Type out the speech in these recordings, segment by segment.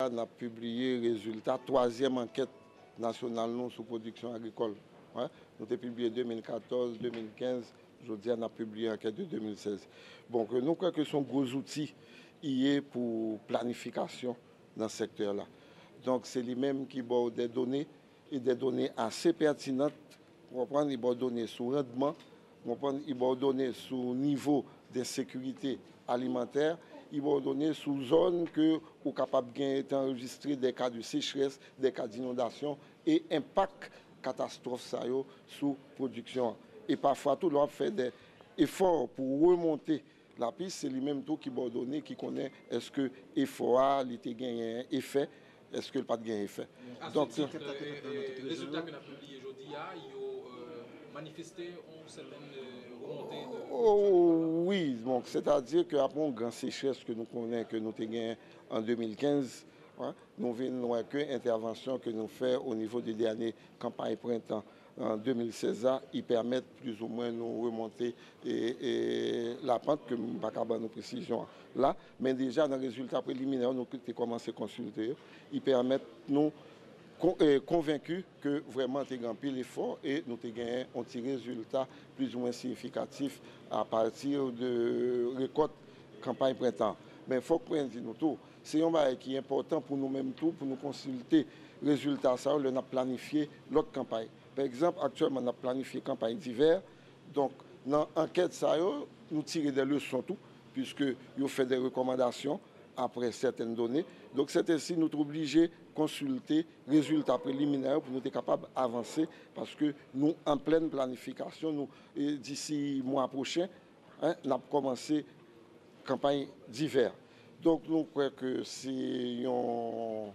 On a publié le résultat, troisième enquête nationale non sous production agricole. Ouais. Nous avons publié 2014, 2015, aujourd'hui on a publié l'enquête de 2016. Bon, nous croyons que ce sont gros outils pour planification dans ce secteur-là. Donc c'est lui-même qui ont des données et des données assez pertinentes. On prend des données sur rendement, on prend des données sur niveau de sécurité alimentaire. Ils vont donner sous zone que vous capable d'enregistrer des cas de sécheresse, des cas d'inondation et impact catastrophe ça sur production. Et parfois tout le monde fait des efforts pour remonter la piste, c'est lui-même tout qui va donner, qui connaît est-ce que l'effort a gagné un effet, est-ce que le pas de gagner effet. Donc le résultat que nous avons publié aujourd'hui, il a manifesté une certaine remontée de... Oui, donc c'est-à-dire qu'après une grande sécheresse que nous connaissons, que nous avons gagné en 2015, hein, nous venons que l'intervention que nous faisons au niveau des dernières campagnes printemps en 2016, ils permettent plus ou moins de nous remonter et la pente que nous n'avons pas de précision là. Mais déjà, dans les résultats préliminaires, nous avons commencé à consulter, ils permettent nous convaincus que vraiment tu as grand pile l'effort et nous avons gagné un petit résultat plus ou moins significatif à partir de récolte campagne printemps. Mais il faut que nous tout. C'est un travail qui est important pour nous-mêmes tout, pour nous consulter les résultats. Ça, on a planifié l'autre campagne. Par exemple, actuellement, on a planifié campagne d'hiver. Donc, dans l'enquête, nous tirons des leçons tout, puisque nous fait des recommandations après certaines données. Donc, c'est ainsi nous sommes obligés de consulter les résultats préliminaires pour nous être capables d'avancer, parce que nous, en pleine planification, d'ici mois prochain, hein, nous avons commencé la campagne d'hiver. Donc, nous croyons que c'est un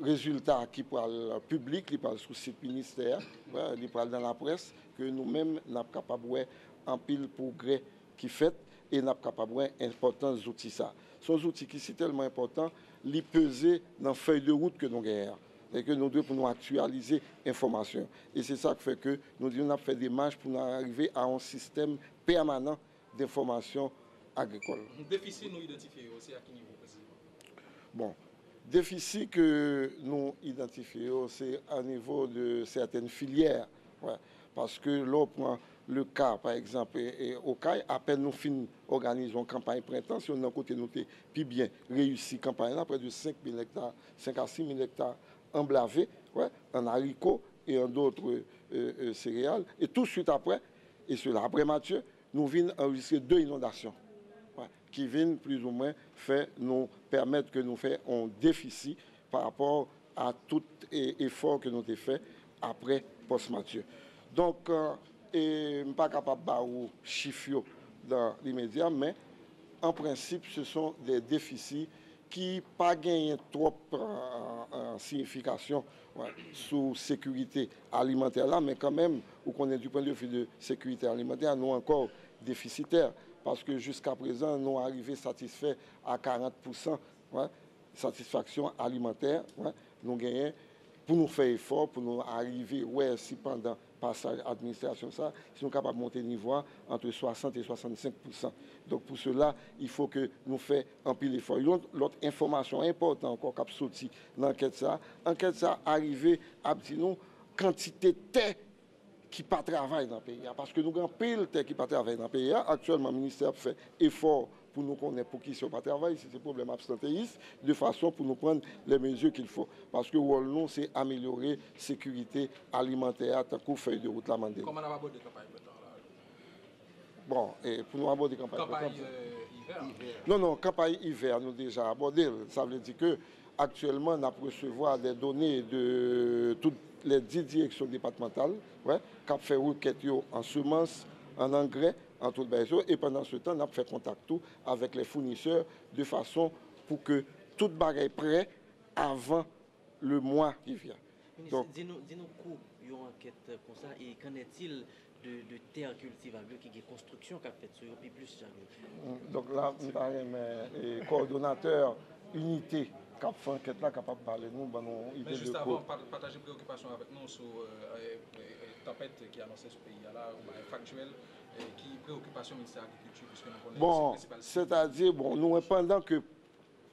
résultat qui parle public, qui parle sur le site ministère, qui parle dans la presse, que nous-mêmes, nous sommes capables de en pile progrès qui fait et nous sommes capables de importants outils. Ce sont des outils qui sont tellement importants, les peser dans la feuille de route que nous avons. Et que nous devons pour nous actualiser l'information. Et c'est ça qui fait que nous avons fait des marches pour nous arriver à un système permanent d'information agricole. Le déficit nous identifié aussi à quel niveau précisément? Bon, déficit que nous identifions, c'est au niveau de certaines filières. Ouais. Parce que là, prend le cas, par exemple, au cas, à peine nous finissons organisons une campagne printemps, si on a côté noté, puis bien réussi campagne là, près de 5 000 hectares, 5 à 6 000 hectares emblavés, ouais, en haricots et en d'autres céréales. Et tout de suite après, et cela après Mathieu, nous venons enregistrer 2 inondations. Qui viennent plus ou moins nous permettre que nous fassions un déficit par rapport à tout effort que nous avons fait après post-Mathieu. Donc, je ne suis pas capable de vous chiffrer dans l'immédiat, mais en principe, ce sont des déficits qui n'ont pas gagné trop en signification sur sécurité alimentaire là, mais quand même, vous connaissez du point de vue de sécurité alimentaire, nous encore déficitaires. Parce que jusqu'à présent, nous sommes arrivés satisfaits à 40% satisfaction alimentaire. Nous gagnons pour nous faire effort, pour nous arriver, si pendant le passage administration, si nous sommes capables de monter le niveau entre 60 et 65%. Donc pour cela, il faut que nous fassions un pile d'efforts. L'autre information importante encore qui a sorti dans l'enquête, ça arrivé à dire nous quantité de terre qui ne travaillent pas dans le pays. Parce que nous avons pile de terre qui ne travaillent pas dans le pays. Actuellement, le ministère fait effort pour nous connaître pour qui ne pas travailler, c'est des problèmes absentéistes, de façon pour nous prendre les mesures qu'il faut. Parce que le rôle, nous, c'est améliorer la sécurité alimentaire, tant qu'on feuille de route la mandée. Comment on va aborder la campagne? Bon, et pour nous aborder la campagne hiver? Non, campagne hiver, nous déjà abordé. Ça veut dire que actuellement, nous avons recevoir des données de toutes les 10 directions départementales, qui ont fait requête en semences, en engrais, en tout le et pendant ce temps, on a fait contact avec les fournisseurs de façon pour que tout bagaille prêt avant le mois qui vient. Donc, dis-nous une enquête comme ça, et qu'en est-il de terres cultivables qui est construction qu'a fait sur et plus donc là, nous avons coordonnateur unité qui a fait enquête là capable de parler nous mais juste avant partager préoccupation avec nous sur tempête qui annonçait ce pays là factuel qui préoccupation ministère de l'agriculture puisque nous connaissons bon c'est-à-dire nous pendant que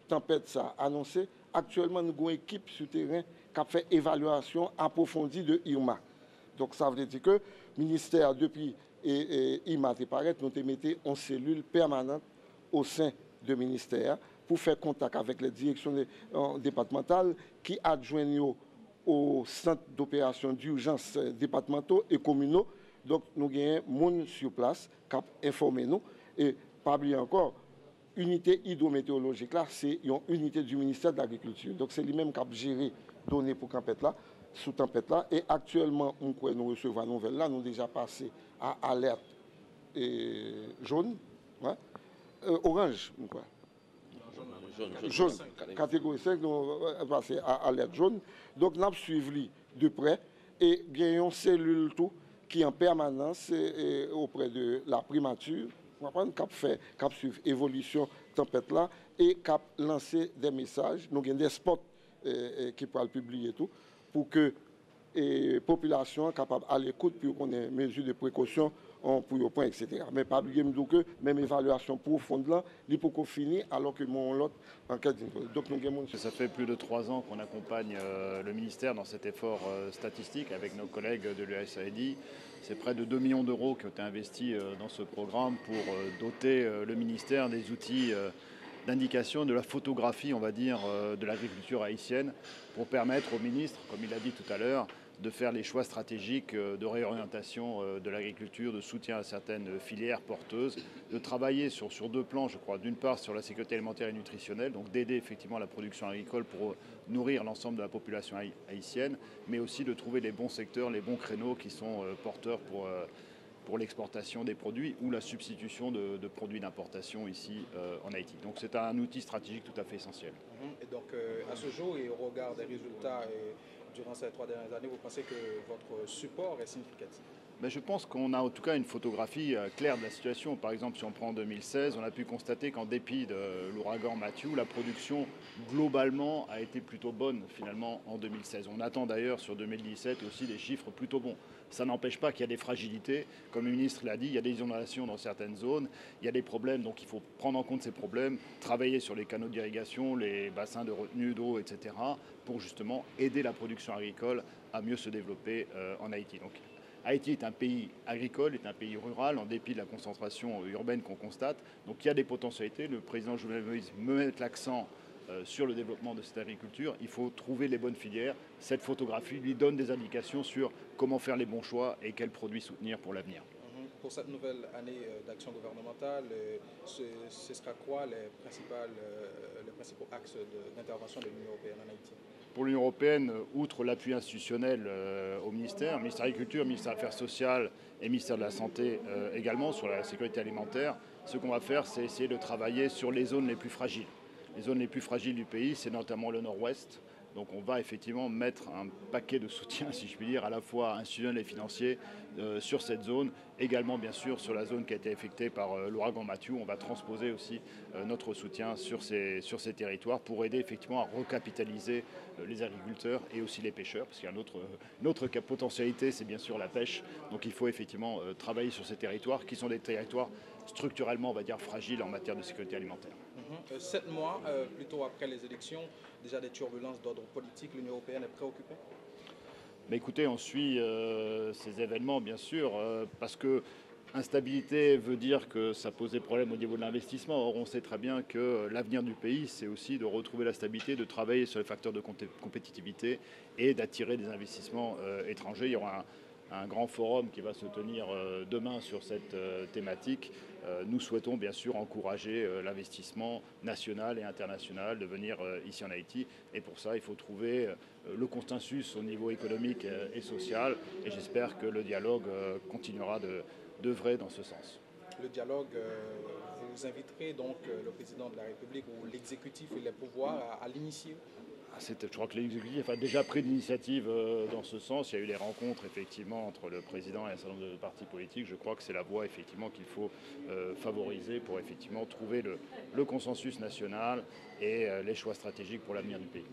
tempête ça annoncé, actuellement nous avons une équipe sur terrain qui a fait évaluation approfondie de Irma. Donc ça veut dire que le ministère, depuis Irma paraît, nous avons mis une cellule permanente au sein du ministère pour faire contact avec les directions départementales qui adjoignent au centre d'opération d'urgence départementaux et communaux. Donc nous avons des gens sur place qui ont informé nous. Et pas oublier encore, unité hydrométéorologique là, c'est une unité du ministère de l'Agriculture. Donc c'est lui-même qui a géré données pour tempête là, sous tempête là. Et actuellement, nous recevons la nouvelle là, nous déjà passé à alerte jaune, ouais, orange, quoi. Jaune, catégorie 5, nous passé à alerte jaune. Donc nous avons suivi de près et bien une cellule tout qui est en permanence auprès de la primature. Cap fait, cap suivre l'évolution tempête là et cap lancer des messages. Nous avons des spots qui pourraient publier tout pour que la population capable à l'écoute pour qu'on ait mesures de précaution pour le point, etc. Mais pas oublier que même évaluation profonde là, il faut qu'on finisse alors que mon lot enquête. Donc nous avons... Ça fait plus de 3 ans qu'on accompagne le ministère dans cet effort statistique avec nos collègues de l'USAID. C'est près de 2 millions d'euros qui ont été investis dans ce programme pour doter le ministère des outils d'indication de la photographie, on va dire, de l'agriculture haïtienne pour permettre au ministre, comme il a dit tout à l'heure, de faire les choix stratégiques de réorientation de l'agriculture, de soutien à certaines filières porteuses, de travailler sur 2 plans, je crois. D'une part, sur la sécurité alimentaire et nutritionnelle, donc d'aider effectivement la production agricole pour nourrir l'ensemble de la population haïtienne, mais aussi de trouver les bons secteurs, les bons créneaux qui sont porteurs pour l'exportation des produits ou la substitution de produits d'importation ici en Haïti. Donc c'est un outil stratégique tout à fait essentiel. Et donc à ce jour et au regard des résultats durant ces 3 dernières années, vous pensez que votre support est significatif? Mais je pense qu'on a en tout cas une photographie claire de la situation. Par exemple, si on prend en 2016, on a pu constater qu'en dépit de l'ouragan Matthew, la production globalement a été plutôt bonne finalement en 2016. On attend d'ailleurs sur 2017 aussi des chiffres plutôt bons. Ça n'empêche pas qu'il y a des fragilités. Comme le ministre l'a dit, il y a des inondations dans certaines zones, il y a des problèmes, donc il faut prendre en compte ces problèmes, travailler sur les canaux d'irrigation, les bassins de retenue d'eau, etc., pour justement aider la production agricole à mieux se développer en Haïti. Donc, Haïti est un pays agricole, est un pays rural, en dépit de la concentration urbaine qu'on constate. Donc il y a des potentialités. Le président Jovenel Moïse met l'accent sur le développement de cette agriculture. Il faut trouver les bonnes filières. Cette photographie lui donne des indications sur comment faire les bons choix et quels produits soutenir pour l'avenir. Pour cette nouvelle année d'action gouvernementale, ce sera quoi les principaux axes d'intervention de l'Union européenne en Haïti? Pour l'Union européenne, outre l'appui institutionnel au ministère de l'Agriculture, ministère des Affaires sociales et ministère de la Santé également, sur la sécurité alimentaire, ce qu'on va faire, c'est essayer de travailler sur les zones les plus fragiles. Les zones les plus fragiles du pays, c'est notamment le nord-ouest. Donc on va effectivement mettre un paquet de soutien, si je puis dire, à la fois institutionnel et financier sur cette zone. Également, bien sûr, sur la zone qui a été affectée par l'ouragan Matthew, on va transposer aussi notre soutien sur ces territoires pour aider effectivement à recapitaliser les agriculteurs et aussi les pêcheurs, parce qu'il y a une autre potentialité, c'est bien sûr la pêche. Donc il faut effectivement travailler sur ces territoires qui sont des territoires structurellement, on va dire, fragiles en matière de sécurité alimentaire. 7 mois, plutôt après les élections, déjà des turbulences d'ordre politique, l'Union européenne est préoccupée? Mais écoutez, on suit ces événements, bien sûr, parce que instabilité veut dire que ça pose des problèmes au niveau de l'investissement. Or, on sait très bien que l'avenir du pays, c'est aussi de retrouver la stabilité, de travailler sur les facteurs de compétitivité et d'attirer des investissements étrangers. Il y aura un grand forum qui va se tenir demain sur cette thématique. Nous souhaitons bien sûr encourager l'investissement national et international de venir ici en Haïti. Et pour ça, il faut trouver le consensus au niveau économique et social. Et j'espère que le dialogue continuera d'œuvrer dans ce sens. Le dialogue, vous inviterez donc le président de la République ou l'exécutif et les pouvoirs à l'initier? Je crois que l'exécutif a déjà pris de l'initiative dans ce sens. Il y a eu des rencontres effectivement entre le président et un certain nombre de partis politiques. Je crois que c'est la voie effectivement qu'il faut favoriser pour effectivement trouver le consensus national et les choix stratégiques pour l'avenir du pays.